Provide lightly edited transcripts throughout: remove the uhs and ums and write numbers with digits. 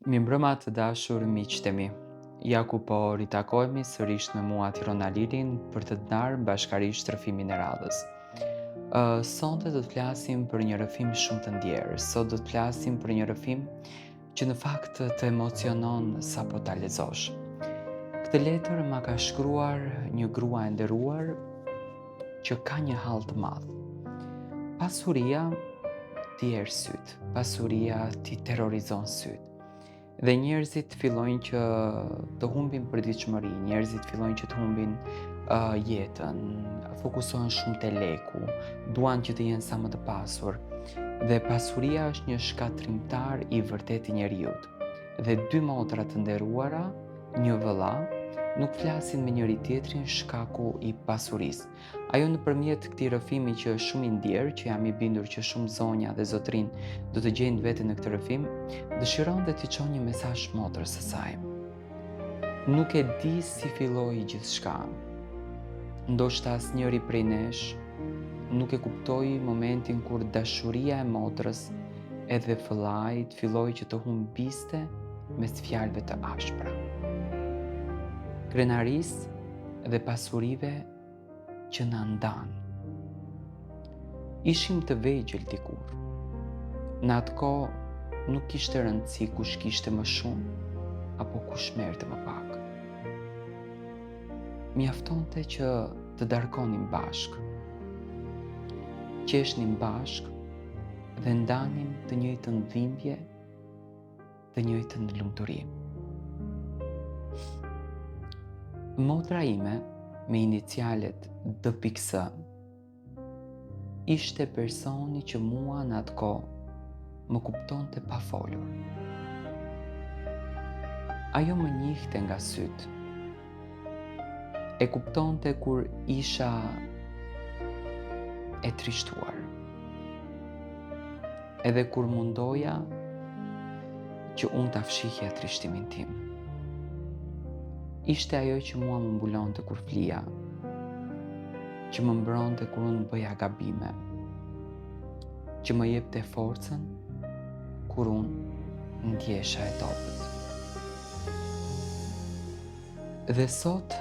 Mirëmbrëma të dashur miqtë mi. Ja ku po ritakojemi sërish me mua Tirona Lilin për të ndarë bashkarisht rrëfimin e radhës. Sonte do të flasim për një rrëfim shumë të ndjerë. Sot do të flasim për një rrëfim që në fakt të emocionon sapo ta lexosh. Këtë letër ma ka shkruar një grua e nderuar që ka një hall të madh. Pasuria t'i erë syt, pasuria t'i terrorizon syt. Dhe njerëzit fillojnë që të humbin përditshmëri, njerëzit fillojnë që të humbin jetën, fokusohen shumë te leku, duan që të jenë sa më të pasur. Dhe pasuria është një shkatrimtar i vërtet i njerëzit. Dhe dy motra të nderuara, një vëlla, nuk flasin me njëri tjetrin shkaku i pasurisë. Ajo nëpërmjet këtij rrëfimi që është shumë i ndjerë, që jam i bindur që shumë zonja dhe zotrin do të gjejnë veten në këtë rrëfim, dëshiron dhe t'i çon një mesazh motrës së saj. Nuk e di si filloi gjithçka. Ndoshta asnjëri prej nesh nuk e kuptoi momentin kur dashuria e motrës edhe vëllait filloi që të humbiste mes fjalëve të ashpra. Krenarisë dhe pasurive që na ndan. Ishim të vegjël dikur. Në atë kohë nuk kishte rëndësi kush kishte më shumë apo kush merrte më pak. Mjaftonte që të darkonim bashk. Qeshnim bashk dhe ndanim të njëjtën dhimbje, të njëjtën lumturi. Motra ime me inicialet DPX ishte personi që mua në atë kohë më kuptonte pa folur. Ajo më njihte nga syt. E kuptonte kur isha e trishtuar. Edhe kur mundoja që unë ta fshihja trishtimin tim. Ishte ajo që mua më mbulonte kur flija, që më mbronte kur unë bëja gabime, që më jepte forcën kur unë ndjesha e topët. Dhe sot,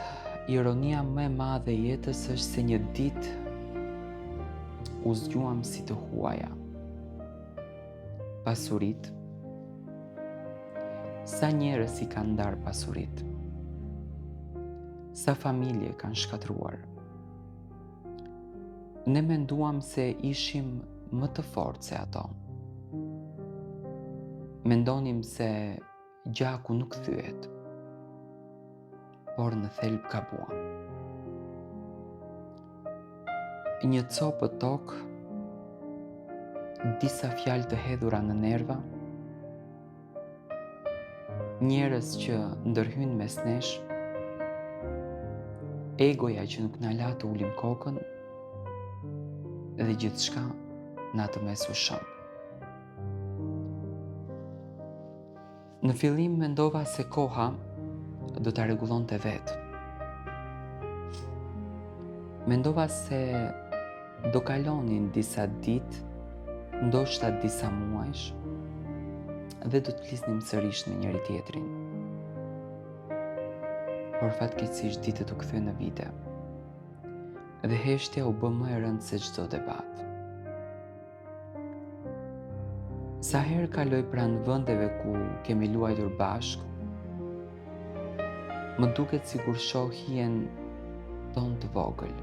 ironia më e madhe e jetës është se një ditë u zgjuam si të huaja. Pasurit. Sa njerëz i kanë ndarë pasurit? Sa familje kanë shkatruar? Ne menduam se ishim më të fortë se ato. Mendonim se gjaku nuk thyet, por në thelb gabuam. Një copë tokë, disa fjalë të hedhura në nerva, njerëz që ndërhyjnë mes nesh, egoja që nuk na la të ulim kokën dhe gjithçka në atë mes u shëmb. Në fillim mendova se koha do ta rregullonte vetë. Mendova se do kalonin disa ditë, ndoshta disa muajsh, dhe do të flisnim sërish me njëri tjetrin. Por fatkeqësisht ditët u kthyen në vite. Dhe heshtja u bë më e rëndë se çdo debat. Sa herë kaloj pranë vendeve ku kemi luajtur bashk, më duket sikur shoh hijen tonë të vogël.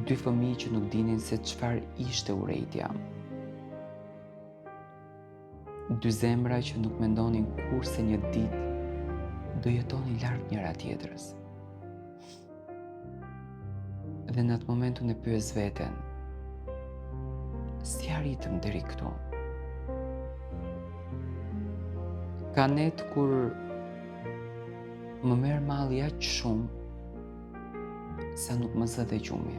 Dy fëmijë që nuk dinin se çfarë ishte urrejtja. Dy zemra që nuk mendonin kur se një ditë do jetonin larg njëra tjetrës. Dhe në atë moment unë e pyes veten, si arritëm deri këtu? Ka net kur më merr malli aq shumë sa nuk më zë dhe gjumi.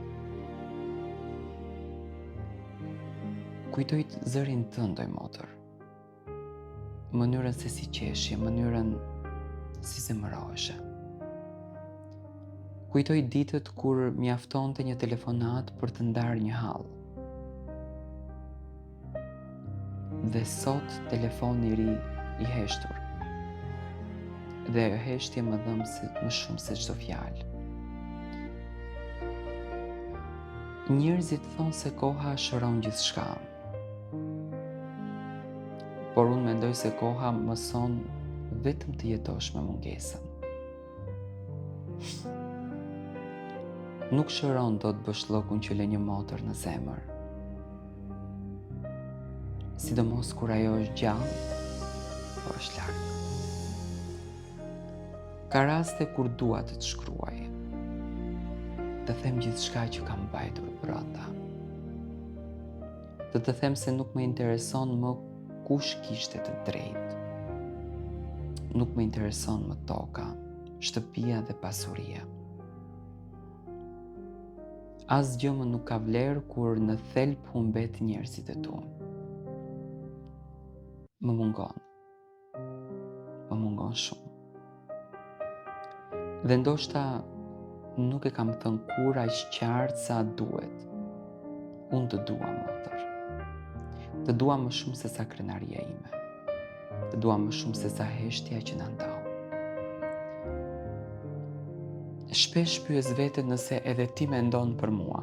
Kujtoj zërin tënd oj motër. Mënyrën se si qeshje, mënyrën si zemëroheshe. Kujtoj ditët kur mjaftonte një telefonat për të ndarë një hall. Dhe sot telefoni I ri I heshtur. Dhe ajo heshtje më dhëm më shumë se çdo fjalë. Njerëzit thonë se koha shëron gjithçka. Por unë mendoj se koha mëson vetëm të jetosh me mungesën. Nuk shëron dot bëshllokun që lë një motër në zemër. Sidomos kur ajo është gjallë, por është larg. Ka raste kur dua të të shkruaj, të them gjithçka që kam mbajtur brenda. Të them se nuk më intereson më kush kishte të drejtë. Nuk më intereson më toka, shtëpia dhe pasuria. Asgjë më nuk ka vlerë kur në thelb humbet njerëzit e tu. Më mungon shumë. Dhe ndoshta nuk e kam thënë kur aq qartë sa duhet. Unë të dua motër. Të dua më shumë se sa krenaria ime. Të dua më shumë se sa heshtja që na ndau. Shpesh pyes veten nëse edhe ti mendon për mua.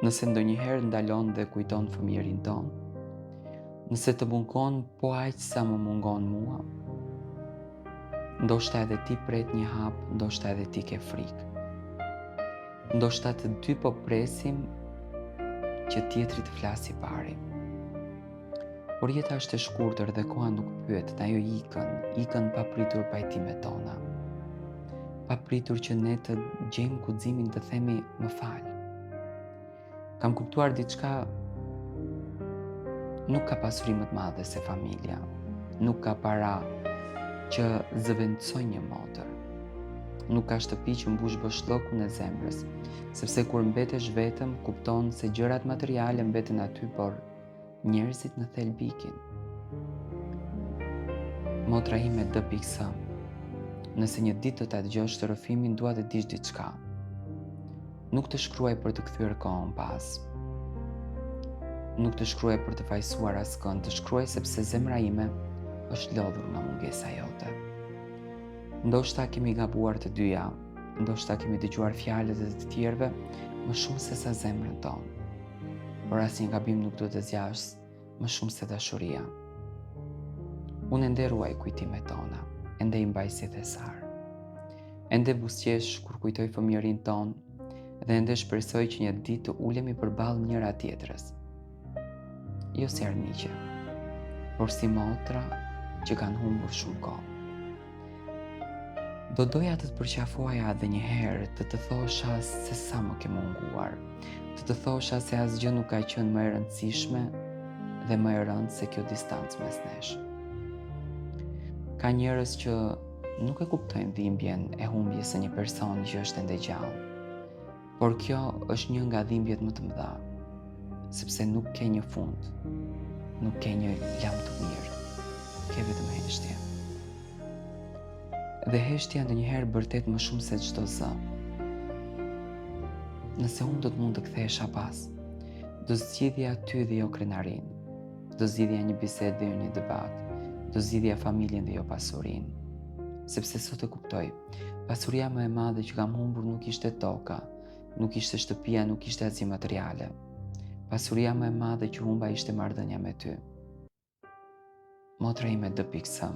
Nëse ndonjëherë ndalon dhe kujton fëmijërin ton. Nëse të mungon po aq sa më mungon mua. Ndoshta edhe ti pret një hap, ndoshta edhe ti ke frikë. Ndoshta të dy po presim që tjetri të flasi pari. Por jeta është e shkurtër dhe koha nuk pyet, dhe ajo ikën pa pritur pajtimet tona. Pa pritur që ne të gjejmë guximin të themi më fal. Kam kuptuar diçka, nuk ka pasuri më të madhe se familja. Nuk ka para që zëvendësoj një motër. Nuk ka shtëpi që mbush bëshllokun e zemrës, sepse kur mbetesh vetëm, kupton se gjërat materiale mbeten aty, por njerëzit në thelb ikin. Motra ime D.S. Nëse një ditë do ta dëgjosh të rrëfimin, dua të dish diçka. Nuk të shkruaj për të kthyer kohën pas. Nuk të shkruaj për të fajsuar askënd, të shkruaj sepse zemra ime është lodhur nga mungesa jote. Ndoshta kemi gabuar të dyja, ndoshta kemi dëgjuar fjalët e të tjerëve më shumë se sa zemrën tonë. Por asnjë gabim nuk duhet të zgjash më shumë se dashuria. Unë ende ruaj kujtimet tona, ende I mbaj si thesar. Ende buzëqesh kur kujtoj fëmijërin ton dhe ende shpresoj që një ditë të ulemi përballë njëra tjetrës. Jo si armiqe, por si motra që kanë humbur shumë kohë. Do doja të të përqafoja edhe një herë, të thosha se sa më ke munguar, të thosha se asgjë nuk ka qenë më e rëndësishme dhe më e rëndë se kjo distancë mes nesh. Ka njerëz që nuk e kuptojnë dhimbjen e humbjes së një personi që është ende gjallë, por kjo është një nga dhimbjet më të mëdha, sepse nuk ke një fund, nuk ke një lam të mirë, ke vetëm heshtje. Dhe heshtja ndonjëherë bërtet më shumë se çdo zë. Nëse unë do të mund të kthehesha pas, do zgjidhja ty dhe jo krenarin, do zgjidhja një bisedë dhe jo një debat, do zgjidhja familjen dhe jo pasurinë. Sepse sot e kuptoj, pasuria më e madhe që kam humbur nuk ishte toka, nuk ishte shtëpia, nuk ishte asgjë materiale. Pasuria më e madhe që humba ishte marrëdhënia me ty. Motra ime D.S.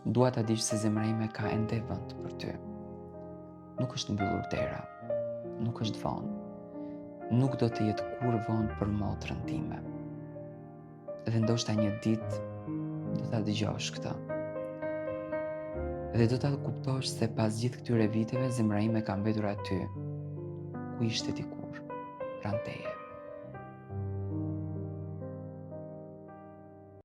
Dua ta dish se zemra ime ka ende vend për ty. Nuk është mbyllur dera, nuk është vonë. Nuk do të jetë kur vonë për motrën time. Dhe ndoshta një ditë do ta dëgjosh këtë. Dhe do ta kuptosh se pas gjithë këtyre viteve zemra ime ka mbetur aty ku ishte dikur, pranë teje.